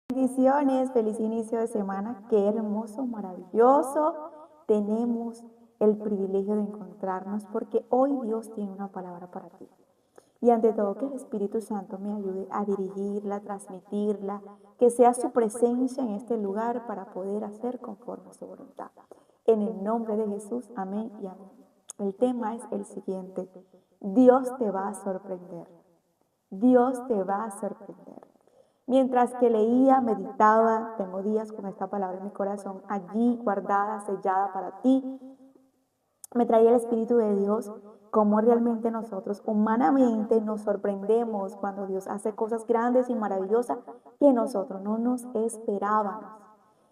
Bendiciones, feliz inicio de semana, qué hermoso, maravilloso. Tenemos el privilegio de encontrarnos porque hoy Dios tiene una palabra para ti. Y ante todo que el Espíritu Santo me ayude a dirigirla, a transmitirla, que sea su presencia en este lugar para poder hacer conforme a su voluntad. En el nombre de Jesús, amén y amén. El tema es el siguiente: Dios te va a sorprender. Dios te va a sorprender. Mientras que leía, meditaba, tengo días con esta palabra en mi corazón, allí guardada, sellada para ti, me traía el Espíritu de Dios, cómo realmente nosotros humanamente nos sorprendemos cuando Dios hace cosas grandes y maravillosas que nosotros no nos esperábamos.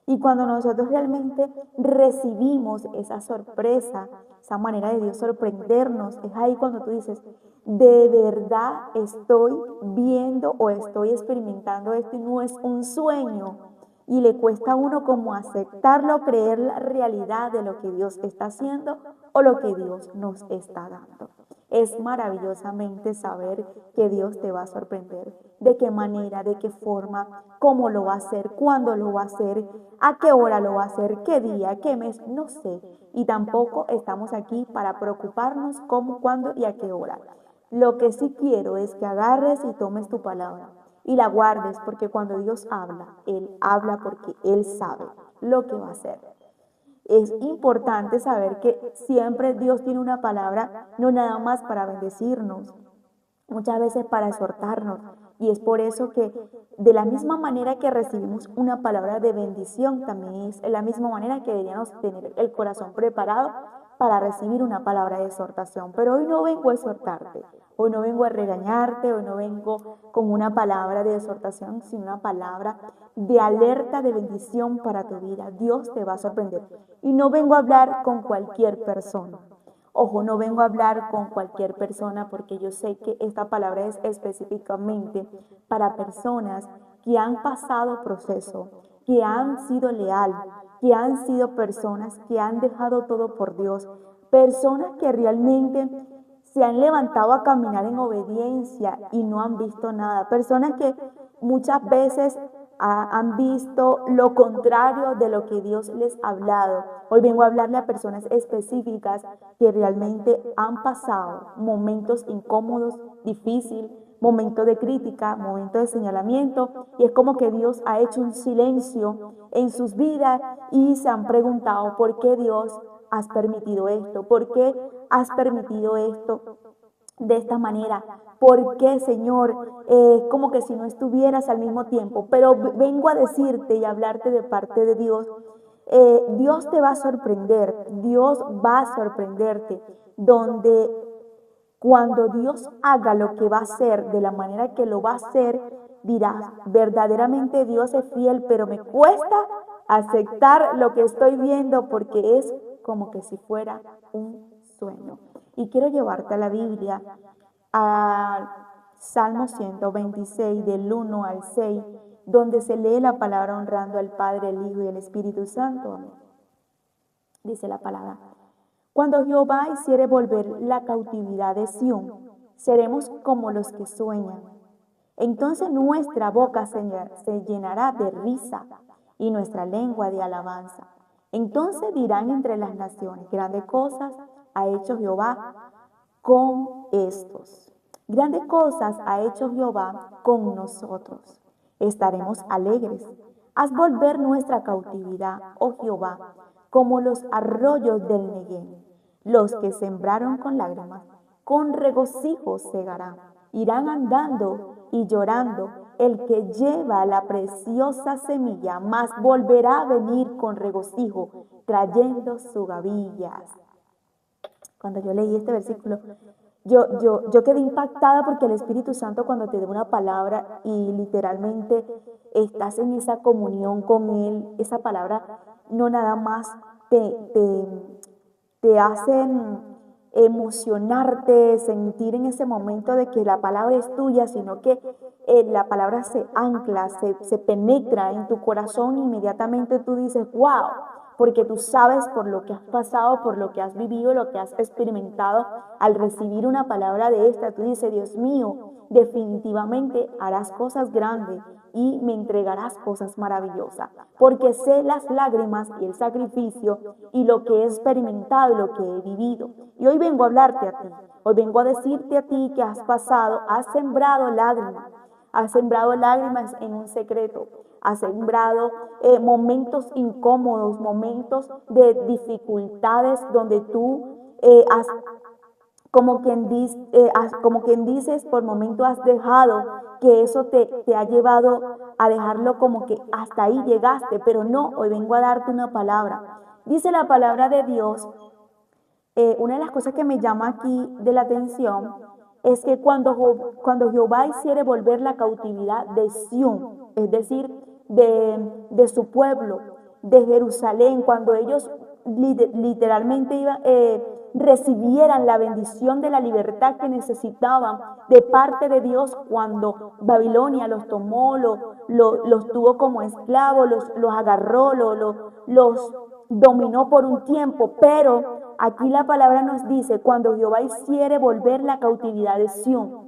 Y cuando nosotros realmente recibimos esa sorpresa, esa manera de Dios sorprendernos, es ahí cuando tú dices, de verdad estoy viendo o estoy experimentando esto y no es un sueño. Y le cuesta a uno como aceptarlo, creer la realidad de lo que Dios está haciendo o lo que Dios nos está dando. Es maravillosamente saber que Dios te va a sorprender. De qué manera, de qué forma, cómo lo va a hacer, cuándo lo va a hacer, a qué hora lo va a hacer, qué día, qué mes, no sé. Y tampoco estamos aquí para preocuparnos cómo, cuándo y a qué hora. Lo que sí quiero es que agarres y tomes tu palabra y la guardes, porque cuando Dios habla, Él habla porque Él sabe lo que va a hacer. Es importante saber que siempre Dios tiene una palabra, no nada más para bendecirnos, muchas veces para exhortarnos. Y es por eso que de la misma manera que recibimos una palabra de bendición, también es de la misma manera que deberíamos tener el corazón preparado para recibir una palabra de exhortación. Pero hoy no vengo a exhortarte, hoy no vengo a regañarte, hoy no vengo con una palabra de exhortación, sino una palabra de alerta, de bendición para tu vida. Dios te va a sorprender. Y no vengo a hablar con cualquier persona. Ojo, no vengo a hablar con cualquier persona porque yo sé que esta palabra es específicamente para personas que han pasado proceso, que han sido leal, que han sido personas que han dejado todo por Dios, personas que realmente se han levantado a caminar en obediencia y no han visto nada, personas que muchas veces han visto lo contrario de lo que Dios les ha hablado. Hoy vengo a hablarle a personas específicas que realmente han pasado momentos incómodos, difíciles, momentos de crítica, momentos de señalamiento, y es como que Dios ha hecho un silencio en sus vidas y se han preguntado por qué Dios has permitido esto, por qué has permitido esto de esta manera. ¿Por qué, Señor? Como que si no estuvieras al mismo tiempo. Pero vengo a decirte y a hablarte de parte de Dios. Dios te va a sorprender, Dios va a sorprenderte, donde cuando Dios haga lo que va a hacer de la manera que lo va a hacer, dirás, verdaderamente Dios es fiel, pero me cuesta aceptar lo que estoy viendo porque es como que si fuera un sueño. Y quiero llevarte a la Biblia, al Salmo 126, del 1 al 6, donde se lee la palabra honrando al Padre, el Hijo y el Espíritu Santo. Dice la palabra: cuando Jehová hiciere volver la cautividad de Sión, seremos como los que sueñan. Entonces nuestra boca se llenará de risa y nuestra lengua de alabanza. Entonces dirán entre las naciones, grandes cosas ha hecho Jehová con estos. Grandes cosas ha hecho Jehová con nosotros. Estaremos alegres. Haz volver nuestra cautividad, oh Jehová, como los arroyos del Neguén. Los que sembraron con lágrimas, con regocijo segarán. Irán andando y llorando el que lleva la preciosa semilla, mas volverá a venir con regocijo, trayendo sus gavillas. Cuando yo leí este versículo, yo quedé impactada porque el Espíritu Santo, cuando te da una palabra y literalmente estás en esa comunión con Él, esa palabra no nada más te hacen emocionarte, sentir en ese momento de que la palabra es tuya, sino que la palabra se ancla, se penetra en tu corazón, inmediatamente tú dices, wow, porque tú sabes por lo que has pasado, por lo que has vivido, lo que has experimentado. Al recibir una palabra de esta, tú dices, Dios mío, definitivamente harás cosas grandes, y me entregarás cosas maravillosas, porque sé las lágrimas y el sacrificio y lo que he experimentado y lo que he vivido. Y hoy vengo a hablarte a ti, hoy vengo a decirte a ti que has pasado, has sembrado lágrimas en un secreto, has sembrado momentos incómodos, momentos de dificultades donde tú has como quien dices, por momento has dejado que eso te ha llevado a dejarlo como que hasta ahí llegaste, pero no, hoy vengo a darte una palabra. Dice la palabra de Dios, una de las cosas que me llama aquí de la atención es que cuando Jehová hiciere volver la cautividad de Sión, es decir, de su pueblo, de Jerusalén, cuando ellos literalmente recibieran la bendición de la libertad que necesitaban de parte de Dios cuando Babilonia los tomó, los tuvo como esclavos, los agarró, los dominó por un tiempo, pero aquí la palabra nos dice, cuando Jehová hiciere volver la cautividad de Sión,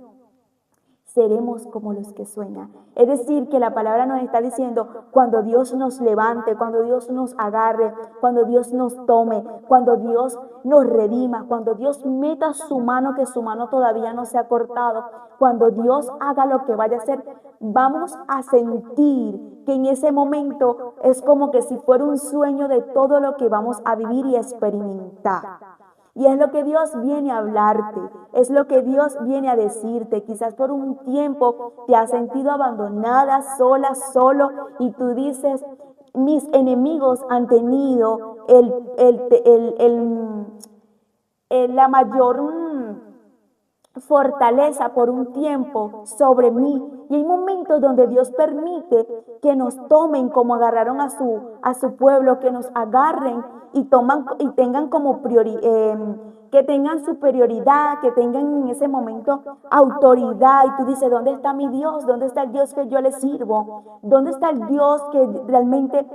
seremos como los que sueñan. Es decir, que la palabra nos está diciendo, cuando Dios nos levante, cuando Dios nos agarre, cuando Dios nos tome, cuando Dios nos redima, cuando Dios meta su mano, que su mano todavía no se ha cortado, cuando Dios haga lo que vaya a hacer, vamos a sentir que en ese momento es como que si fuera un sueño de todo lo que vamos a vivir y experimentar. Y es lo que Dios viene a hablarte, es lo que Dios viene a decirte. Quizás por un tiempo te has sentido abandonada, sola, solo, y tú dices, mis enemigos han tenido la mayor fortaleza por un tiempo sobre mí. Y hay momentos donde Dios permite que nos tomen como agarraron a su pueblo, que nos agarren y tengan como que tengan superioridad, que tengan en ese momento autoridad. Y tú dices, ¿dónde está mi Dios? ¿Dónde está el Dios que yo le sirvo? ¿Dónde está el Dios que realmente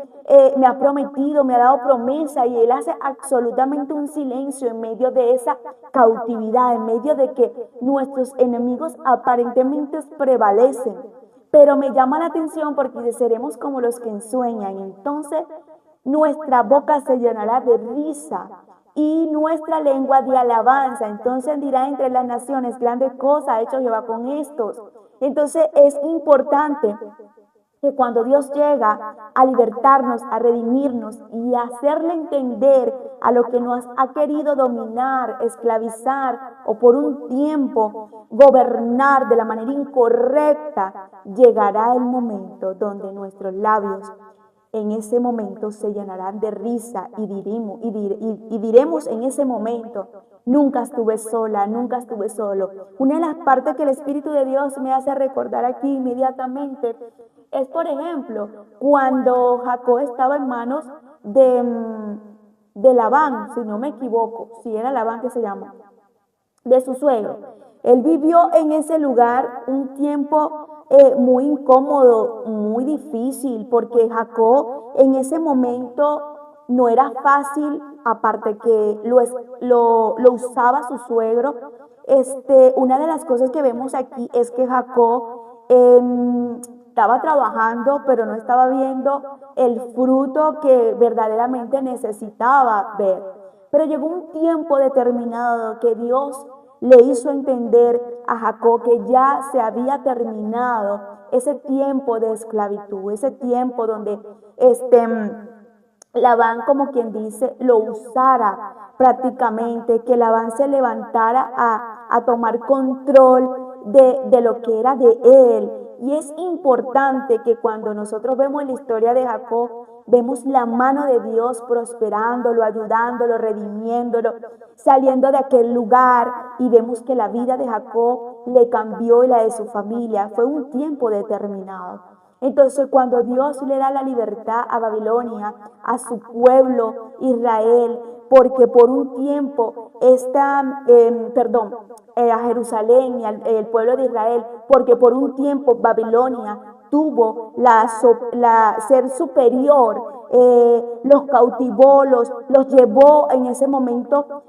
me ha prometido, me ha dado promesa? Y Él hace absolutamente un silencio en medio de esa cautividad, en medio de que nuestros enemigos aparentemente prevalecen. Pero me llama la atención porque seremos como los que ensueñan. Entonces nuestra boca se llenará de risa y nuestra lengua de alabanza. Entonces dirá entre las naciones, grandes cosas ha hecho Jehová con estos. Entonces es importante que cuando Dios llega a libertarnos, a redimirnos y a hacerle entender a lo que nos ha querido dominar, esclavizar o por un tiempo gobernar de la manera incorrecta, llegará el momento donde nuestros labios en ese momento se llenarán de risa y diremos en ese momento, nunca estuve sola, nunca estuve solo. Una de las partes que el Espíritu de Dios me hace recordar aquí inmediatamente es, por ejemplo, cuando Jacob estaba en manos de Labán, si no me equivoco, si era Labán que se llama, de su suegro. Él vivió en ese lugar un tiempo muy incómodo, muy difícil, porque Jacob en ese momento no era fácil, aparte que lo usaba su suegro. Una de las cosas que vemos aquí es que Jacob estaba trabajando, pero no estaba viendo el fruto que verdaderamente necesitaba ver. Pero llegó un tiempo determinado que Dios le hizo entender a Jacob que ya se había terminado ese tiempo de esclavitud, ese tiempo donde Labán, como quien dice, lo usara prácticamente, que Labán se levantara a tomar control de lo que era de él. Y es importante que cuando nosotros vemos la historia de Jacob, vemos la mano de Dios prosperándolo, ayudándolo, redimiéndolo, saliendo de aquel lugar, y vemos que la vida de Jacob le cambió y la de su familia. Fue un tiempo determinado. Entonces, cuando Dios le da la libertad a Babilonia, a su pueblo Israel, porque por un tiempo a Jerusalén y el pueblo de Israel, porque por un tiempo Babilonia tuvo ser superior, los cautivó, los llevó en ese momento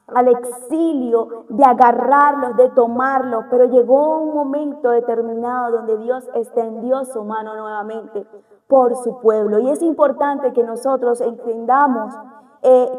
al exilio, de agarrarlos, de tomarlos, pero llegó un momento determinado donde Dios extendió su mano nuevamente por su pueblo. Y es importante que nosotros entendamos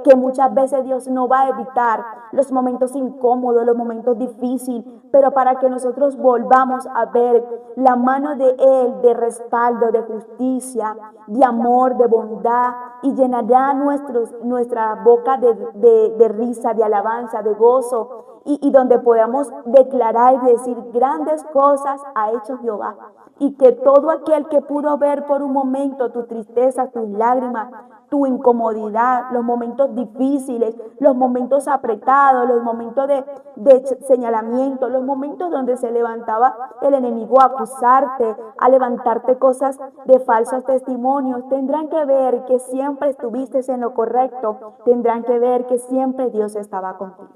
que muchas veces Dios no va a evitar los momentos incómodos, los momentos difíciles, pero para que nosotros volvamos a ver la mano de Él de respaldo, de justicia, de amor, de bondad, y llenará nuestra boca de risa, de alabanza, de gozo, y donde podamos declarar y decir grandes cosas ha hecho Jehová. Y que todo aquel que pudo ver por un momento tu tristeza, tus lágrimas, tu incomodidad, los momentos difíciles, los momentos apretados, los momentos de señalamiento, los momentos donde se levantaba el enemigo a acusarte, a levantarte cosas de falsos testimonios, tendrán que ver que siempre estuviste en lo correcto, tendrán que ver que siempre Dios estaba contigo.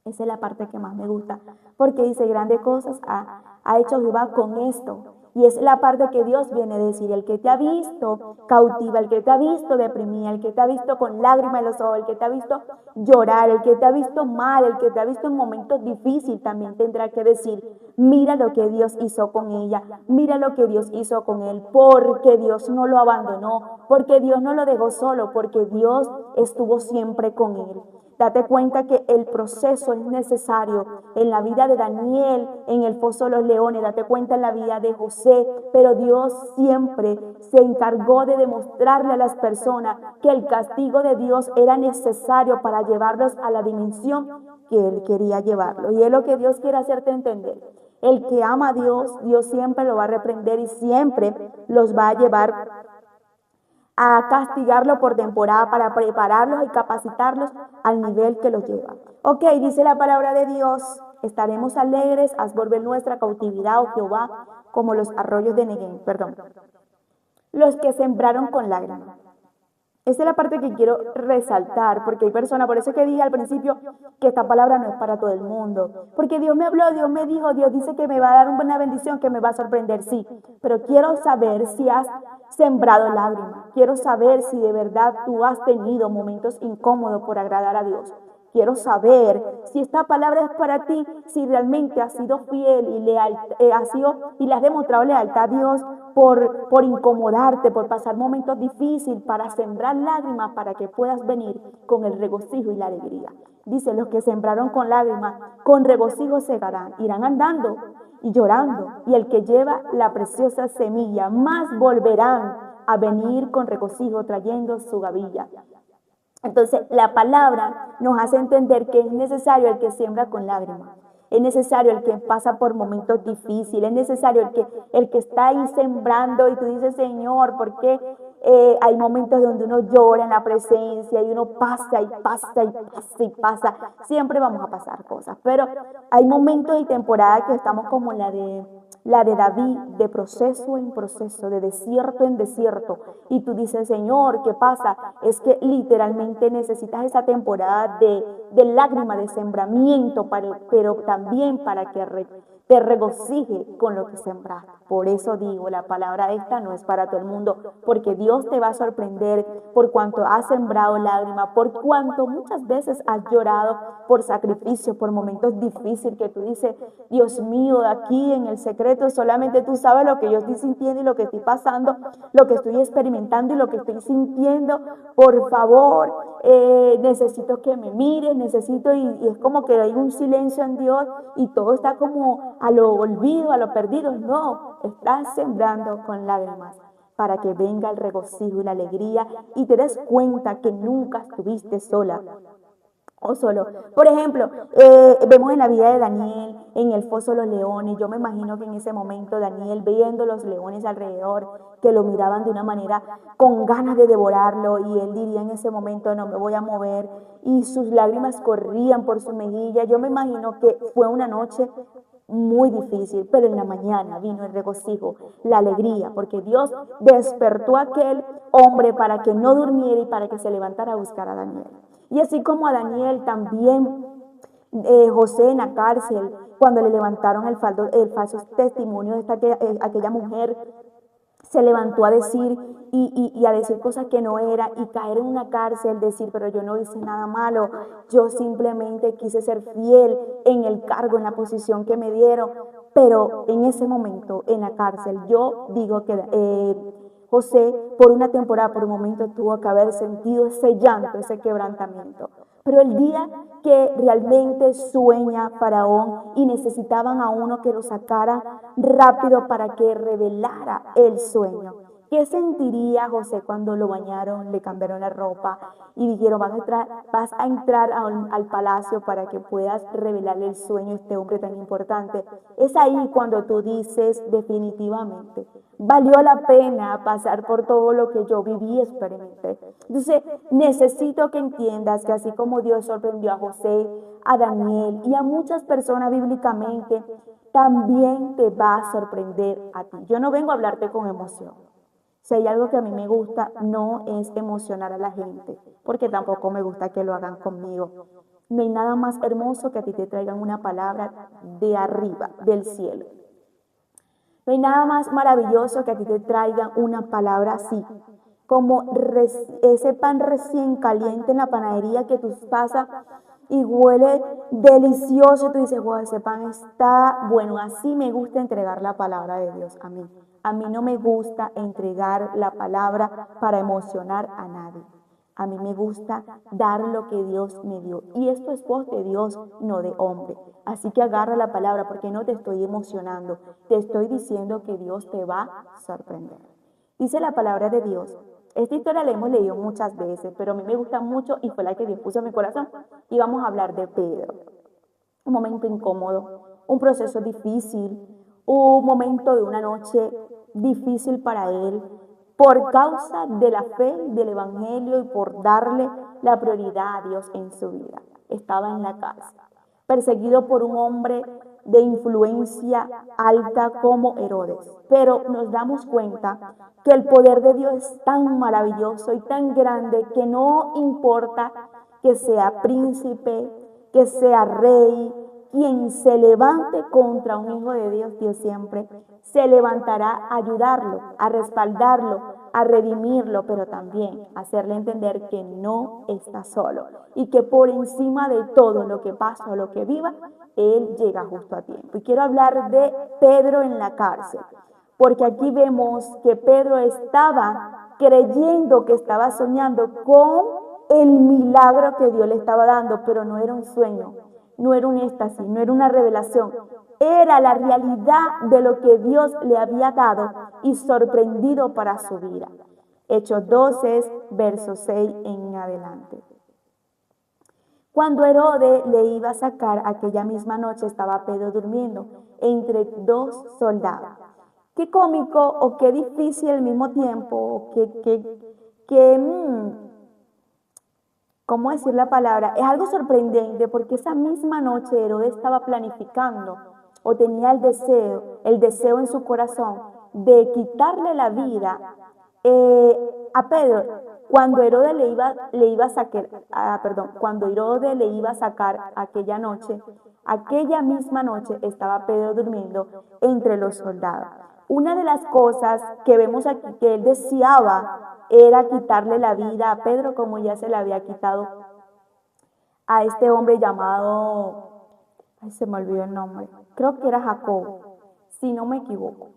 Esa es la parte que más me gusta, porque dice grandes cosas ha hecho Jehová con esto. Y es la parte que Dios viene a decir, el que te ha visto cautiva, el que te ha visto deprimida, el que te ha visto con lágrimas en los ojos, el que te ha visto llorar, el que te ha visto mal, el que te ha visto en momentos difíciles, también tendrá que decir, mira lo que Dios hizo con ella, mira lo que Dios hizo con él, porque Dios no lo abandonó, porque Dios no lo dejó solo, porque Dios estuvo siempre con él. Date cuenta que el proceso es necesario en la vida de Daniel, en el foso de los leones, date cuenta en la vida de José, pero Dios siempre se encargó de demostrarle a las personas que el castigo de Dios era necesario para llevarlos a la dimensión que Él quería llevarlo. Y es lo que Dios quiere hacerte entender. El que ama a Dios, Dios siempre lo va a reprender y siempre los va a llevar a castigarlo por temporada para prepararlos y capacitarlos al nivel que los lleva. Ok, dice la palabra de Dios, estaremos alegres, haz volver nuestra cautividad, oh Jehová, como los arroyos de Neguén, los que sembraron con lágrimas. Esa es la parte que quiero resaltar, porque hay personas, por eso que dije al principio que esta palabra no es para todo el mundo, porque Dios me habló, Dios me dijo, Dios dice que me va a dar una bendición, que me va a sorprender, sí, pero quiero saber si has sembrado lágrimas, quiero saber si de verdad tú has tenido momentos incómodos por agradar a Dios. Quiero saber si esta palabra es para ti, si realmente has sido fiel y leal, y le has demostrado lealtad a Dios por incomodarte, por pasar momentos difíciles, para sembrar lágrimas, para que puedas venir con el regocijo y la alegría. Dice, los que sembraron con lágrimas, con regocijo segarán, irán andando y llorando, y el que lleva la preciosa semilla, más volverán a venir con regocijo trayendo su gavilla. Entonces, la palabra nos hace entender que es necesario el que siembra con lágrimas, es necesario el que pasa por momentos difíciles, es necesario el que está ahí sembrando y tú dices, Señor, ¿por qué hay momentos donde uno llora en la presencia y uno pasa y pasa y pasa y pasa? Siempre vamos a pasar cosas, pero hay momentos y temporadas que estamos como la de David, de proceso en proceso, de desierto en desierto. Y tú dices, Señor, ¿qué pasa? Es que literalmente necesitas esa temporada de lágrima, de sembramiento, pero también para que te regocije con lo que sembraste. Por eso digo, la palabra esta no es para todo el mundo, porque Dios te va a sorprender por cuanto has sembrado lágrimas, por cuanto muchas veces has llorado por sacrificio, por momentos difíciles que tú dices, Dios mío, aquí en el secreto solamente tú sabes lo que yo estoy sintiendo y lo que estoy pasando, lo que estoy experimentando y lo que estoy sintiendo. Por favor, necesito que me mires, necesito, y es como que hay un silencio en Dios y todo está como a lo olvido, a lo perdido. No, estás sembrando con lágrimas para que venga el regocijo y la alegría y te des cuenta que nunca estuviste sola o solo. Por ejemplo, vemos en la vida de Daniel, en el foso de los leones, yo me imagino que en ese momento Daniel viendo los leones alrededor, que lo miraban de una manera con ganas de devorarlo, y él diría en ese momento, no me voy a mover, y sus lágrimas corrían por su mejilla. Yo me imagino que fue una noche muy difícil, pero en la mañana vino el regocijo, la alegría, porque Dios despertó a aquel hombre para que no durmiera y para que se levantara a buscar a Daniel. Y así como a Daniel, también José en la cárcel, cuando le levantaron el falso testimonio de aquella mujer, se levantó a decir y a decir cosas que no era y caer en una cárcel, decir, pero yo no hice nada malo, yo simplemente quise ser fiel en el cargo, en la posición que me dieron, pero en ese momento, en la cárcel, yo digo que José, por una temporada, por un momento, tuvo que haber sentido ese llanto, ese quebrantamiento. Pero el día que realmente sueña Faraón y necesitaban a uno que lo sacara rápido para que revelara el sueño. ¿Qué sentiría José cuando lo bañaron, le cambiaron la ropa y dijeron, vas a entrar al palacio para que puedas revelarle el sueño a este hombre tan importante? Es ahí cuando tú dices definitivamente, valió la pena pasar por todo lo que yo viví y experimenté. Entonces, necesito que entiendas que así como Dios sorprendió a José, a Daniel y a muchas personas bíblicamente, también te va a sorprender a ti. Yo no vengo a hablarte con emoción. Si hay algo que a mí me gusta, no es emocionar a la gente, porque tampoco me gusta que lo hagan conmigo. No hay nada más hermoso que a ti te traigan una palabra de arriba, del cielo. No hay nada más maravilloso que a ti te traigan una palabra así, como ese pan recién caliente en la panadería que tú pasas y huele delicioso. Tú dices, wow, ese pan está bueno. Así me gusta entregar la palabra de Dios a mí. A mí no me gusta entregar la palabra para emocionar a nadie. A mí me gusta dar lo que Dios me dio. Y esto es voz de Dios, no de hombre. Así que agarra la palabra porque no te estoy emocionando. Te estoy diciendo que Dios te va a sorprender. Dice la palabra de Dios. Esta historia la hemos leído muchas veces, pero a mí me gusta mucho y fue la que Dios puso en mi corazón. Y vamos a hablar de Pedro. Un momento incómodo, un proceso difícil, un momento de una noche difícil para él, por causa de la fe del Evangelio y por darle la prioridad a Dios en su vida. Estaba en la cárcel, perseguido por un hombre de influencia alta como Herodes. Pero nos damos cuenta que el poder de Dios es tan maravilloso y tan grande que no importa que sea príncipe, que sea rey, quien se levante contra un hijo de Dios, Dios siempre se levantará a ayudarlo, a respaldarlo, a redimirlo, pero también a hacerle entender que no está solo y que por encima de todo lo que pasa o lo que viva, Él llega justo a tiempo. Y quiero hablar de Pedro en la cárcel, porque aquí vemos que Pedro estaba creyendo que estaba soñando con el milagro que Dios le estaba dando, pero no era un sueño, no era un éxtasis, no era una revelación, era la realidad de lo que Dios le había dado y sorprendido para su vida. Hechos 12, verso 6 en adelante. Cuando Herodes le iba a sacar, aquella misma noche estaba Pedro durmiendo entre dos soldados. Qué cómico o qué difícil al mismo tiempo, ¿cómo decir la palabra? Es algo sorprendente porque esa misma noche Herodes estaba planificando o tenía el deseo en su corazón de quitarle la vida a Pedro. Cuando Herodes le iba a sacar, cuando Herodes le iba a sacar aquella misma noche estaba Pedro durmiendo entre los soldados. Una de las cosas que vemos aquí que él deseaba era quitarle la vida a Pedro como ya se le había quitado a este hombre llamado, se me olvidó el nombre, creo que era Jacob, si no me equivoco.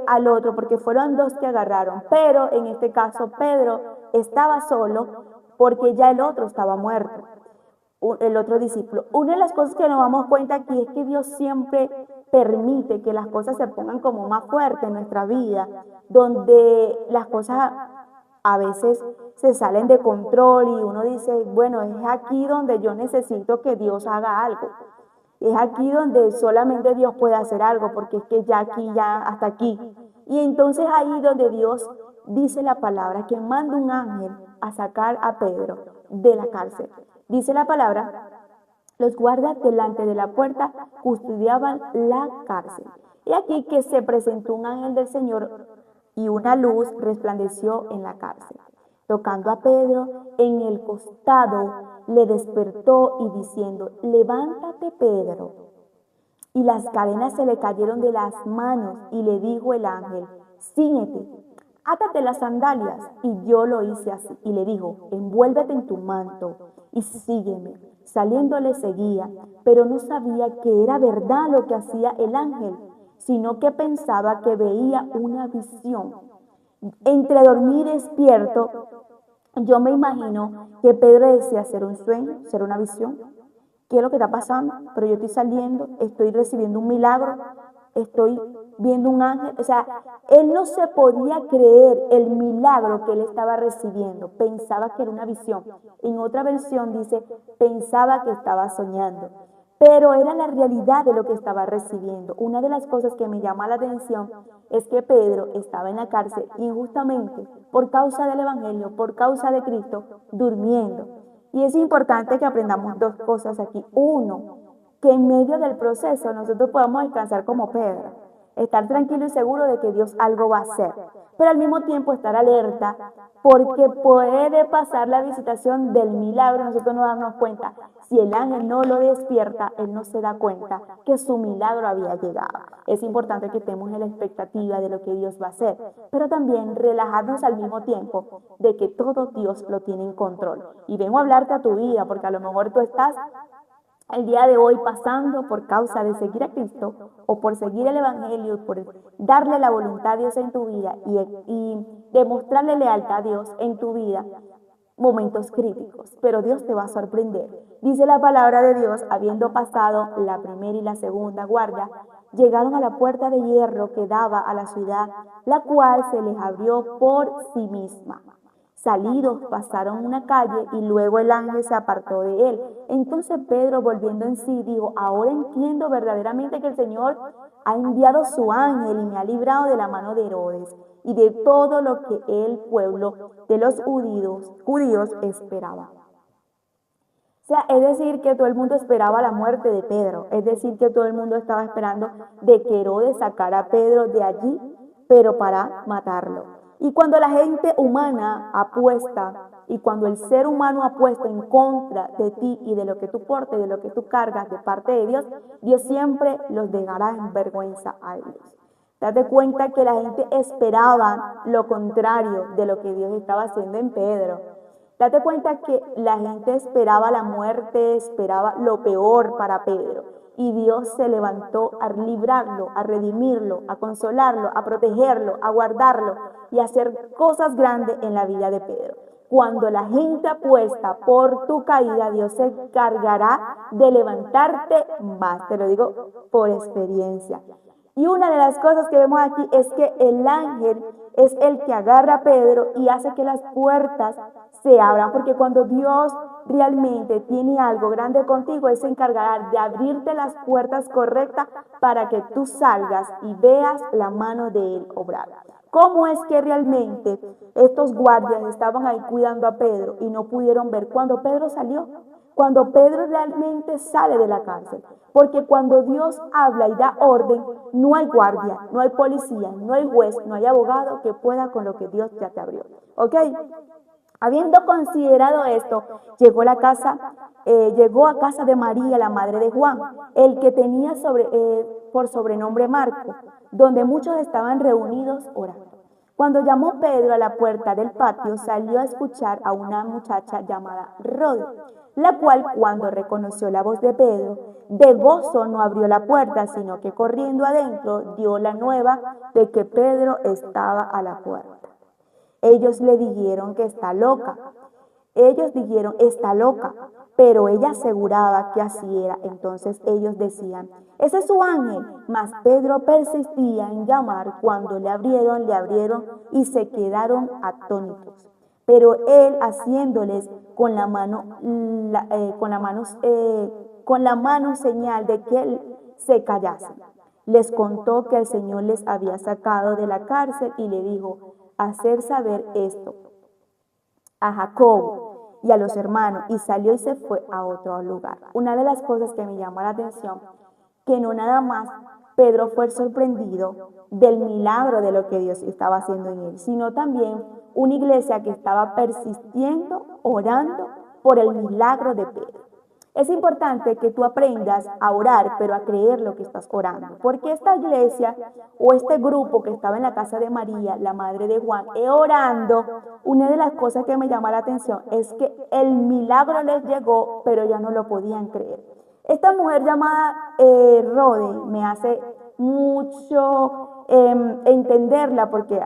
Al otro, porque fueron dos que agarraron, pero en este caso Pedro estaba solo porque ya el otro estaba muerto, el otro discípulo. Una de las cosas que nos damos cuenta aquí es que Dios siempre permite que las cosas se pongan como más fuertes en nuestra vida, donde las cosas a veces se salen de control y uno dice, bueno, es aquí donde yo necesito que Dios haga algo. Es aquí donde solamente Dios puede hacer algo, porque es que ya aquí, ya hasta aquí. Y entonces ahí donde Dios dice la palabra, que manda un ángel a sacar a Pedro de la cárcel. Dice la palabra, los guardas delante de la puerta custodiaban la cárcel. Y aquí que se presentó un ángel del Señor y una luz resplandeció en la cárcel. Tocando a Pedro en el costado, le despertó y diciendo, levántate, Pedro. Y las cadenas se le cayeron de las manos y le dijo el ángel, Cíñete, átate las sandalias. Y yo lo hice así. Y le dijo, envuélvete en tu manto y sígueme. Saliendo le seguía, pero no sabía que era verdad lo que hacía el ángel, sino que pensaba que veía una visión. Entre dormir y despierto, yo me imagino que Pedro decía, ¿será un sueño? ¿Será una visión? ¿Qué es lo que está pasando? Pero yo estoy saliendo, estoy recibiendo un milagro, estoy viendo un ángel. O sea, él no se podía creer el milagro que él estaba recibiendo. Pensaba que era una visión. En otra versión dice, pensaba que estaba soñando. Pero era la realidad de lo que estaba recibiendo. Una de las cosas que me llama la atención es que Pedro estaba en la cárcel injustamente por causa del Evangelio, por causa de Cristo, durmiendo. Y es importante que aprendamos dos cosas aquí. Uno, que en medio del proceso nosotros podamos descansar como Pedro, estar tranquilo y seguro de que Dios algo va a hacer, pero al mismo tiempo estar alerta porque puede pasar la visitación del milagro y nosotros no darnos cuenta. Si el ángel no lo despierta, él no se da cuenta que su milagro había llegado. Es importante que estemos en la expectativa de lo que Dios va a hacer, pero también relajarnos al mismo tiempo de que todo Dios lo tiene en control. Y vengo a hablarte a tu vida, porque a lo mejor tú estás el día de hoy pasando por causa de seguir a Cristo o por seguir el Evangelio, por darle la voluntad a Dios en tu vida y demostrarle lealtad a Dios en tu vida, momentos críticos, pero Dios te va a sorprender. Dice la palabra de Dios, habiendo pasado la primera y la segunda guardia, llegaron a la puerta de hierro que daba a la ciudad, la cual se les abrió por sí misma. Salidos pasaron una calle y luego el ángel se apartó de él. Entonces Pedro, volviendo en sí, dijo, ahora entiendo verdaderamente que el Señor ha enviado su ángel y me ha librado de la mano de Herodes y de todo lo que el pueblo de los judíos esperaba. O sea, es decir, que todo el mundo esperaba la muerte de Pedro. Es decir, que todo el mundo estaba esperando de que Herodes sacara a Pedro de allí, pero para matarlo. Y cuando la gente humana apuesta, y cuando el ser humano apuesta en contra de ti y de lo que tú portes, de lo que tú cargas de parte de Dios, Dios siempre los dejará en vergüenza a ellos. Date cuenta que la gente esperaba lo contrario de lo que Dios estaba haciendo en Pedro. Date cuenta que la gente esperaba la muerte, esperaba lo peor para Pedro. Y Dios se levantó a librarlo, a redimirlo, a consolarlo, a protegerlo, a guardarlo y a hacer cosas grandes en la vida de Pedro. Cuando la gente apuesta por tu caída, Dios se encargará de levantarte más. Te lo digo por experiencia. Y una de las cosas que vemos aquí es que el ángel es el que agarra a Pedro y hace que las puertas se abran, porque cuando Dios realmente tiene algo grande contigo, Él se encargará de abrirte las puertas correctas para que tú salgas y veas la mano de Él obrar. ¿Cómo es que realmente estos guardias estaban ahí cuidando a Pedro y no pudieron ver cuando Pedro salió? Cuando Pedro realmente sale de la cárcel. Porque cuando Dios habla y da orden, no hay guardia, no hay policía, no hay juez, no hay abogado que pueda con lo que Dios ya te abrió. ¿Ok? Habiendo considerado esto, llegó a casa de María, la madre de Juan, el que tenía por sobrenombre Marco, donde muchos estaban reunidos orando. Cuando llamó Pedro a la puerta del patio, salió a escuchar a una muchacha llamada Rode, la cual, cuando reconoció la voz de Pedro, de gozo no abrió la puerta, sino que corriendo adentro dio la nueva de que Pedro estaba a la puerta. Ellos le dijeron que está loca. Ellos dijeron, está loca, pero ella aseguraba que así era. Entonces ellos decían, ese es su ángel. Mas Pedro persistía en llamar. Cuando le abrieron y se quedaron atónitos. Pero él haciéndoles con la mano señal de que él se callasen. Les contó que el Señor les había sacado de la cárcel y le dijo, hacer saber esto a Jacobo y a los hermanos, y salió y se fue a otro lugar. Una de las cosas que me llama la atención, que no nada más Pedro fue sorprendido del milagro de lo que Dios estaba haciendo en él, sino también una iglesia que estaba persistiendo, orando por el milagro de Pedro. Es importante que tú aprendas a orar, pero a creer lo que estás orando. Porque esta iglesia o este grupo que estaba en la casa de María, la madre de Juan, orando, una de las cosas que me llama la atención es que el milagro les llegó, pero ya no lo podían creer. Esta mujer llamada Rode me hace mucho entenderla porque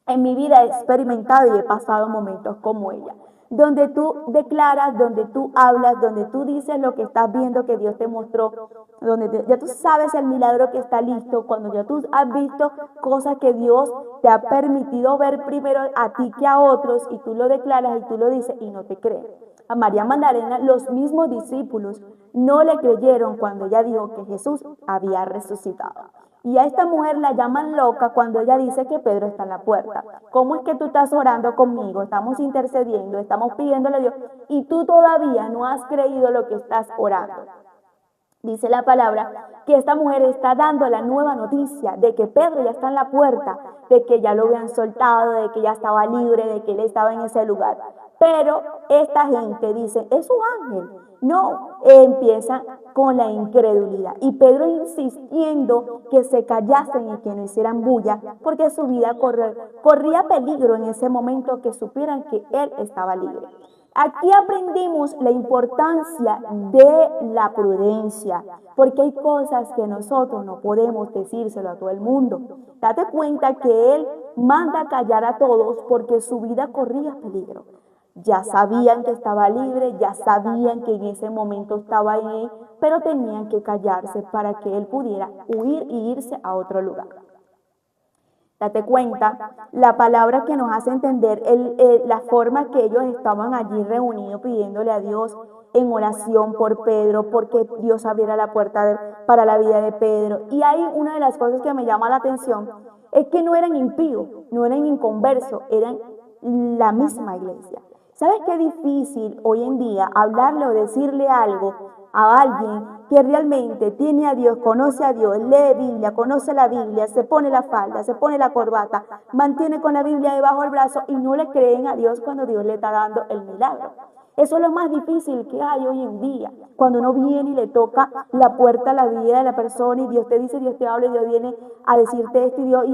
en mi vida he experimentado y he pasado momentos como ella, donde tú declaras, donde tú hablas, donde tú dices lo que estás viendo que Dios te mostró, donde ya tú sabes el milagro que está listo, cuando ya tú has visto cosas que Dios te ha permitido ver primero a ti que a otros, y tú lo declaras y tú lo dices y no te creen. A María Magdalena, los mismos discípulos no le creyeron cuando ella dijo que Jesús había resucitado. Y a esta mujer la llaman loca cuando ella dice que Pedro está en la puerta. ¿Cómo es que tú estás orando conmigo? Estamos intercediendo, estamos pidiéndole a Dios y tú todavía no has creído lo que estás orando. Dice la palabra que esta mujer está dando la nueva noticia de que Pedro ya está en la puerta, de que ya lo habían soltado, de que ya estaba libre, de que él estaba en ese lugar. Pero esta gente dice, es un ángel. No, empiezan con la incredulidad. Y Pedro insistiendo que se callasen y que no hicieran bulla, porque su vida corría peligro en ese momento, que supieran que él estaba libre. Aquí aprendimos la importancia de la prudencia, porque hay cosas que nosotros no podemos decírselo a todo el mundo. Date cuenta que él manda callar a todos porque su vida corría peligro. Ya sabían que estaba libre, ya sabían que en ese momento estaba en él, pero tenían que callarse para que él pudiera huir y irse a otro lugar. Date cuenta, la palabra que nos hace entender la forma que ellos estaban allí reunidos pidiéndole a Dios en oración por Pedro, porque Dios abriera la puerta para la vida de Pedro. Y hay una de las cosas que me llama la atención, es que no eran impíos, no eran inconversos, eran la misma iglesia. ¿Sabes qué difícil hoy en día hablarle o decirle algo a alguien que realmente tiene a Dios, conoce a Dios, lee Biblia, conoce la Biblia, se pone la falda, se pone la corbata, mantiene con la Biblia debajo del brazo y no le creen a Dios cuando Dios le está dando el milagro? Eso es lo más difícil que hay hoy en día, cuando uno viene y le toca la puerta a la vida de la persona y Dios te dice, Dios te habla y Dios viene a decirte esto y Dios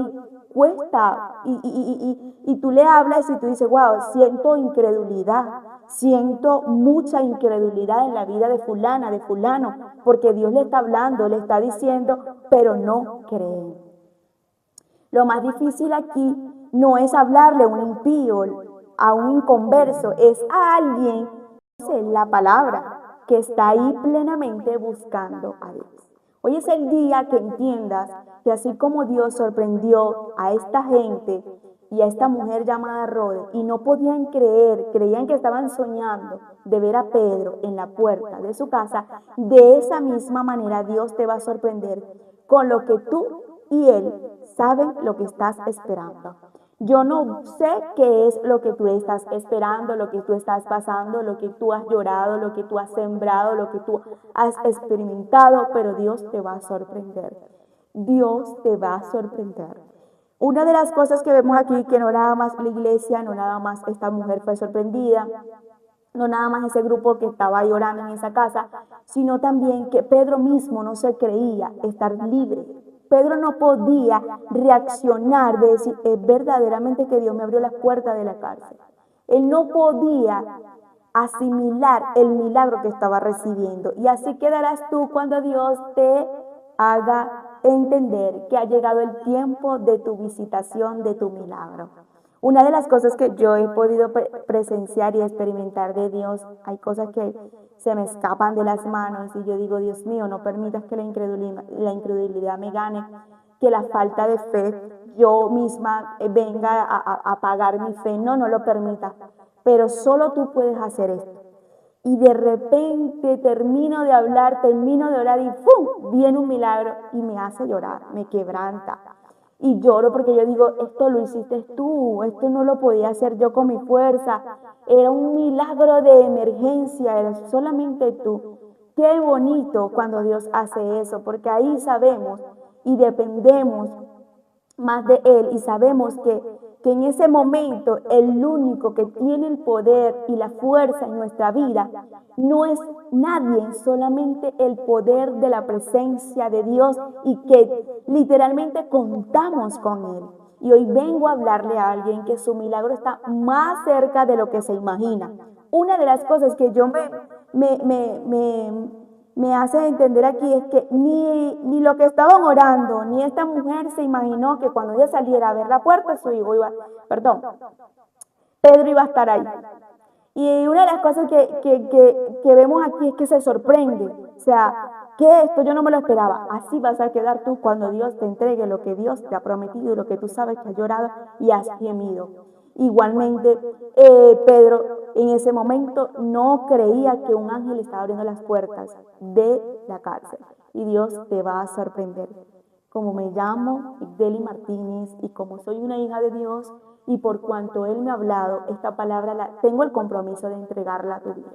cuesta y tú le hablas y tú dices, wow, siento incredulidad, siento mucha incredulidad en la vida de fulana, de fulano, porque Dios le está hablando, le está diciendo, pero no creen. Lo más difícil aquí no es hablarle a un impío, a un inconverso, es a alguien que conoce la palabra, que está ahí plenamente buscando a Dios. Hoy es el día que entiendas que así como Dios sorprendió a esta gente y a esta mujer llamada Rode, y no podían creer, creían que estaban soñando de ver a Pedro en la puerta de su casa, de esa misma manera Dios te va a sorprender con lo que tú y él saben lo que estás esperando. Yo no sé qué es lo que tú estás esperando, lo que tú estás pasando, lo que tú has llorado, lo que tú has sembrado, lo que tú has experimentado, pero Dios te va a sorprender. Dios te va a sorprender. Una de las cosas que vemos aquí, que no nada más la iglesia, no nada más esta mujer fue sorprendida, no nada más ese grupo que estaba llorando en esa casa, sino también que Pedro mismo no se creía estar libre. Pedro no podía reaccionar de decir, es verdaderamente que Dios me abrió las puertas de la cárcel. Él no podía asimilar el milagro que estaba recibiendo. Y así quedarás tú cuando Dios te haga entender que ha llegado el tiempo de tu visitación, de tu milagro. Una de las cosas que yo he podido presenciar y experimentar de Dios, hay cosas que se me escapan de las manos y yo digo, Dios mío, no permitas que la incredulidad me gane, que la falta de fe yo misma venga a apagar mi fe. No, no lo permitas. Pero solo tú puedes hacer esto. Y de repente termino de hablar, termino de orar y ¡pum! Viene un milagro y me hace llorar, me quebranta. Y lloro porque yo digo, esto lo hiciste tú, esto no lo podía hacer yo con mi fuerza. Era un milagro de emergencia, era solamente tú. Qué bonito cuando Dios hace eso, porque ahí sabemos y dependemos más de Él y sabemos que en ese momento el único que tiene el poder y la fuerza en nuestra vida no es nadie, solamente el poder de la presencia de Dios y que literalmente contamos con Él. Y hoy vengo a hablarle a alguien que su milagro está más cerca de lo que se imagina. Una de las cosas que yo me, me, me, me hace entender aquí es que ni lo que estaban orando, ni esta mujer se imaginó que cuando ella saliera a ver la puerta, su hijo iba, perdón, Pedro iba a estar ahí. Y una de las cosas que vemos aquí es que se sorprende. O sea, que esto yo no me lo esperaba. Así vas a quedar tú cuando Dios te entregue lo que Dios te ha prometido y lo que tú sabes que has llorado y has gemido. Igualmente, Pedro en ese momento no creía que un ángel estaba abriendo las puertas de la cárcel. Y Dios te va a sorprender. Como me llamo Igdeli Martínez y como soy una hija de Dios y por cuanto Él me ha hablado, esta palabra tengo el compromiso de entregarla a tu vida.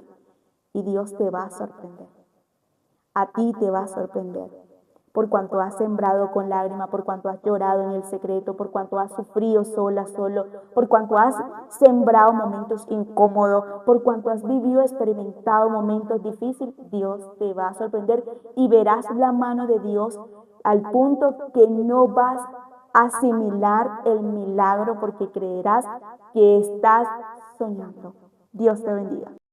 Y Dios te va a sorprender. A ti te va a sorprender. Por cuanto has sembrado con lágrima, por cuanto has llorado en el secreto, por cuanto has sufrido sola, solo, por cuanto has sembrado momentos incómodos, por cuanto has vivido, experimentado momentos difíciles, Dios te va a sorprender y verás la mano de Dios al punto que no vas a asimilar el milagro porque creerás que estás soñando. Dios te bendiga.